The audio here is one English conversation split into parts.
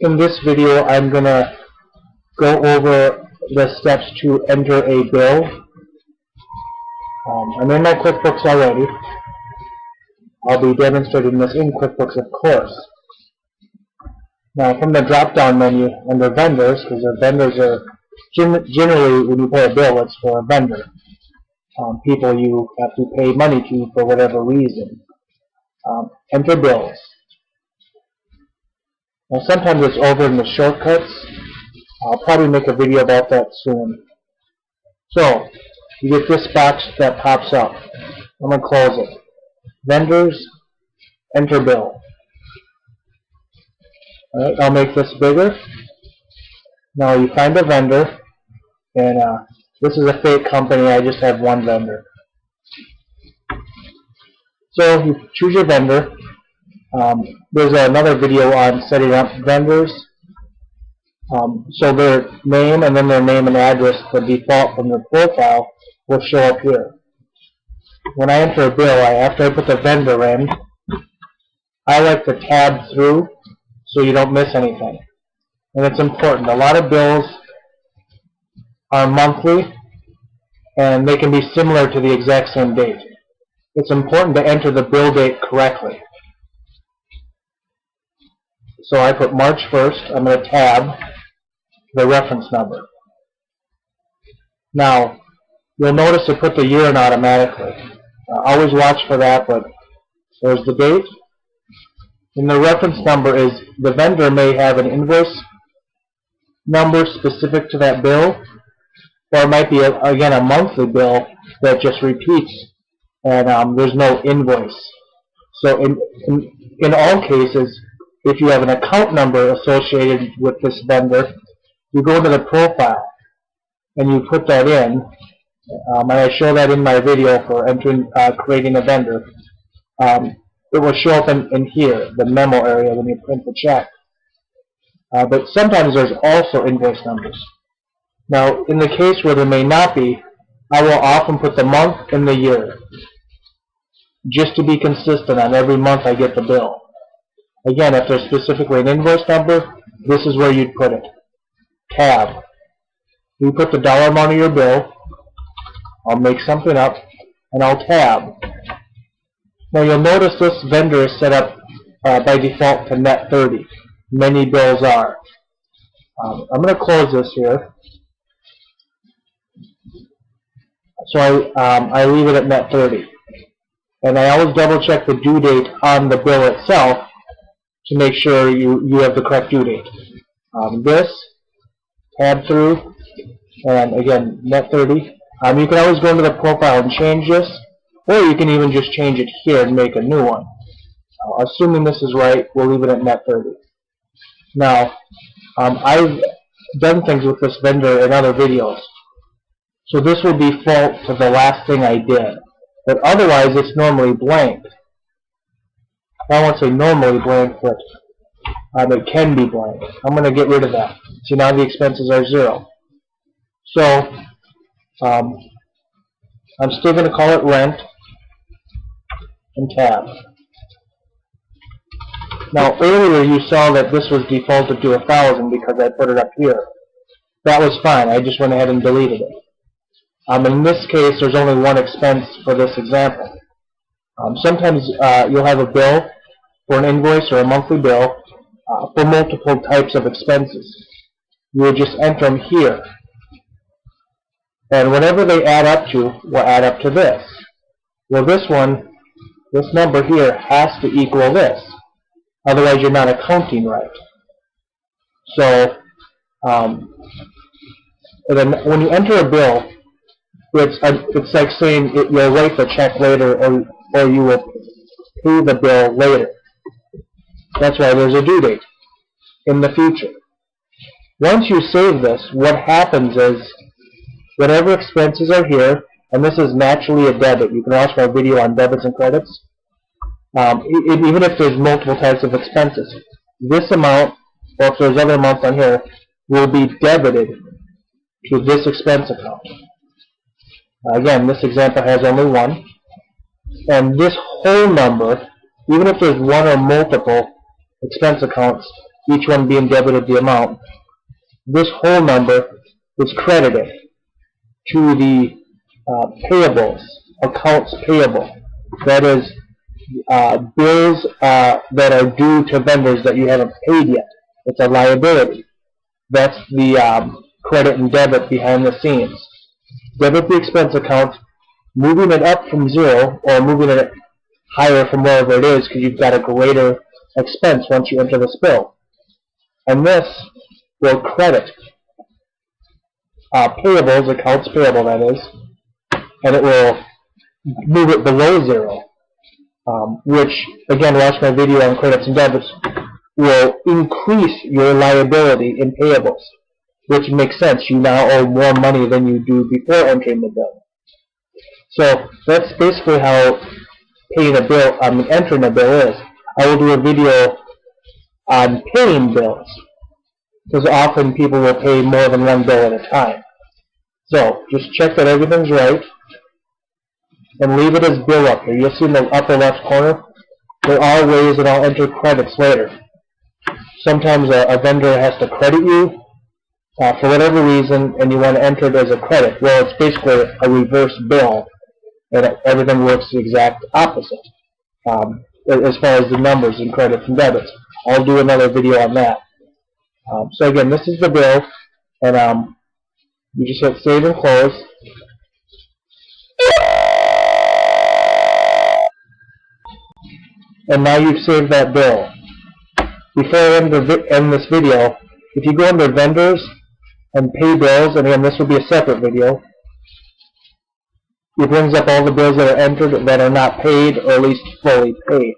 In this video, I'm going to go over the steps to enter a bill. I'm in my QuickBooks already. I'll be demonstrating this in QuickBooks, of course. Now, from the drop-down menu under vendors, because the vendors are generally, when you pay a bill, it's for a vendor. People you have to pay money to for whatever reason. Enter bills. Now, sometimes it's over in the shortcuts. I'll probably make a video about that soon. So, you get this box that pops up. I'm going to close it. Vendors, enter bill. Alright, I'll make this bigger. Now you find a vendor, and this is a fake company, I just have one vendor. So you choose your vendor. There's another video on setting up vendors. So their name and then their name and address, the default from the profile, will show up here. When I enter a bill, after I put the vendor in, I like to tab through so you don't miss anything. And it's important. A lot of bills are monthly, and they can be similar to the exact same date. It's important to enter the bill date correctly. So I put March 1st. I'm going to tab the reference number. Now, you'll notice it put the year in automatically. Always watch for that, but there's the date. And the reference number is, the vendor may have an invoice number specific to that bill, or it might be, again, a monthly bill that just repeats, and there's no invoice. So in all cases, if you have an account number associated with this vendor, you go to the profile, and you put that in. And I show that in my video for entering, creating a vendor. It will show up in here, the memo area, when you print the check. But sometimes there's also invoice numbers. Now, in the case where there may not be, I will often put the month and the year, just to be consistent on every month I get the bill. Again, if there's specifically an invoice number, this is where you'd put it. Tab. You put the dollar amount of your bill. I'll make something up, and I'll tab. Now you'll notice this vendor is set up by default to net 30. Many bills are. I'm going to close this here. So I leave it at net 30. And I always double check the due date on the bill itself to make sure you have the correct due date. This, tab through, and again, net 30. You can always go into the profile and change this, or you can even just change it here and make a new one. Assuming this is right, we'll leave it at net 30. Now, I've done things with this vendor in other videos, so this will default to the last thing I did. But otherwise, it's normally blank. I won't say normally blank, but it can be blank. I'm going to get rid of that. See, now the expenses are 0. So, I'm still going to call it rent and tab. Now earlier you saw that this was defaulted to 1,000 because I put it up here. That was fine. I just went ahead and deleted it. In this case, there's only one expense for this example. Sometimes you'll have a bill for an invoice or a monthly bill for multiple types of expenses. You will just enter them here. And whatever they add up to will add up to this. Well, this number here has to equal this. Otherwise, you're not accounting right. So, when you enter a bill, it's like saying you'll write the check later, or you will pay the bill later. That's why there's a due date in the future. Once you save this, what happens is, whatever expenses are here, and this is naturally a debit. You can watch my video on debits and credits. Even if there's multiple types of expenses, this amount, or if there's other amounts on here, will be debited to this expense account. Again, this example has only one. And this whole number, even if there's one or multiple expense accounts, each one being debited the amount, this whole number is credited to the payables, accounts payable. That is, bills that are due to vendors that you haven't paid yet. It's a liability. That's the credit and debit behind the scenes. Debit the expense account, moving it up from zero or moving it higher from wherever it is because you've got a greater expense once you enter this bill. And this will credit payables, accounts payable that is, and it will move it below zero, which, again, watch my video on credits and debits, will increase your liability in payables, which makes sense. You now owe more money than you do before entering the bill. So that's basically how paying a bill, entering a bill is. I will do a video on paying bills, because often people will pay more than one bill at a time. So just check that everything's right, and leave it as bill up here. You'll see in the upper left corner, there are ways that I'll enter credits later. Sometimes a vendor has to credit you for whatever reason, and you want to enter it as a credit. Well, it's basically a reverse bill, and everything works the exact opposite as far as the numbers in credits and debits. I'll do another video on that. So again, this is the bill, and you just hit save and close. And now you've saved that bill. Before I end this video, if you go under vendors and pay bills, and again this will be a separate video, it brings up all the bills that are entered that are not paid, or at least fully paid.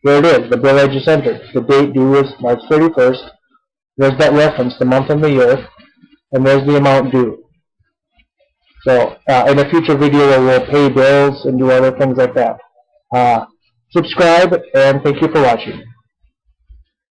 There it is, the bill I just entered. The date due is March 31st. There's that reference, the month and the year, and there's the amount due. So in a future video we'll pay bills and do other things like that. Subscribe, and thank you for watching.